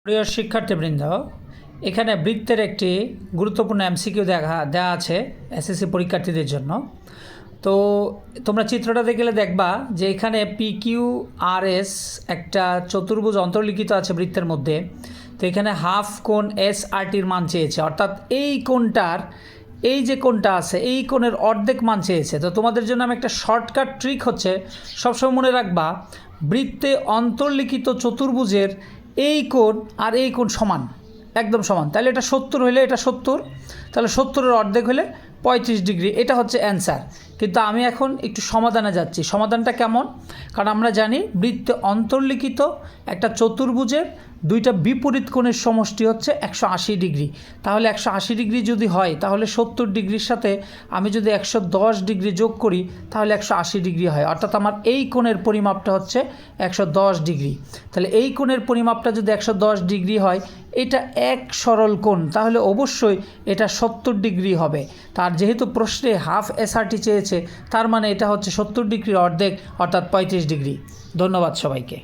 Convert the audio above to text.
প্রিয় শিক্ষার্থীবৃন্দ, এখানে বৃত্তের একটি গুরুত্বপূর্ণ এমসিকিউ দেওয়া আছে এসএসসি পরীক্ষার্থীদের জন্য। তো তোমরা চিত্রটা দেখলে দেখবা যে এখানে PQRS একটা চতুর্ভুজ অন্তর্লিখিত আছে বৃত্তের মধ্যে। তো এখানে হাফ কোণ SRTর মান চেয়েছে, অর্থাৎ এই কোণটার এই যে কোণটা আছে এই কোণের অর্ধেক মান চেয়েছে। তো তোমাদের জন্য আমি একটা শর্টকাট ট্রিক হচ্ছে, সবসময় মনে রাখবা বৃত্তে অন্তর্লিখিত চতুর্ভুজের এই কোণ আর এই কোণ সমান, একদম সমান। তাহলে এটা 70 হলে এটা 70, তাহলে 70-এর অর্ধেক হলে 35 ডিগ্রি। এটা হচ্ছে অ্যান্সার। কিন্তু আমি এখন একটু সমাধানে যাচ্ছি। সমাধানটা কেমন? কারণ আমরা জানি বৃত্তে অন্তর্লিখিত একটা চতুর্ভুজের দুইটা বিপরীত কোণের সমষ্টি হচ্ছে 180 ডিগ্রি। তাহলে 180 ডিগ্রি যদি হয় তাহলে 70 ডিগ্রির সাথে আমি যদি 110 ডিগ্রি যোগ করি তাহলে 180 ডিগ্রি হয়। অর্থাৎ আমার এই কোণের পরিমাপটা হচ্ছে 110 ডিগ্রি। তাহলে এই কোণের পরিমাপটা যদি 110 ডিগ্রি হয়, এটা এক সরল কোণ, তাহলে অবশ্যই এটা 70 ডিগ্রি হবে। তার যেহেতু প্রশ্নে হাফ SRT চেয়েছে, তার মানে এটা হচ্ছে 70 ডিগ্রির অর্ধেক, অর্থাৎ 35 ডিগ্রি। ধন্যবাদ সবাইকে।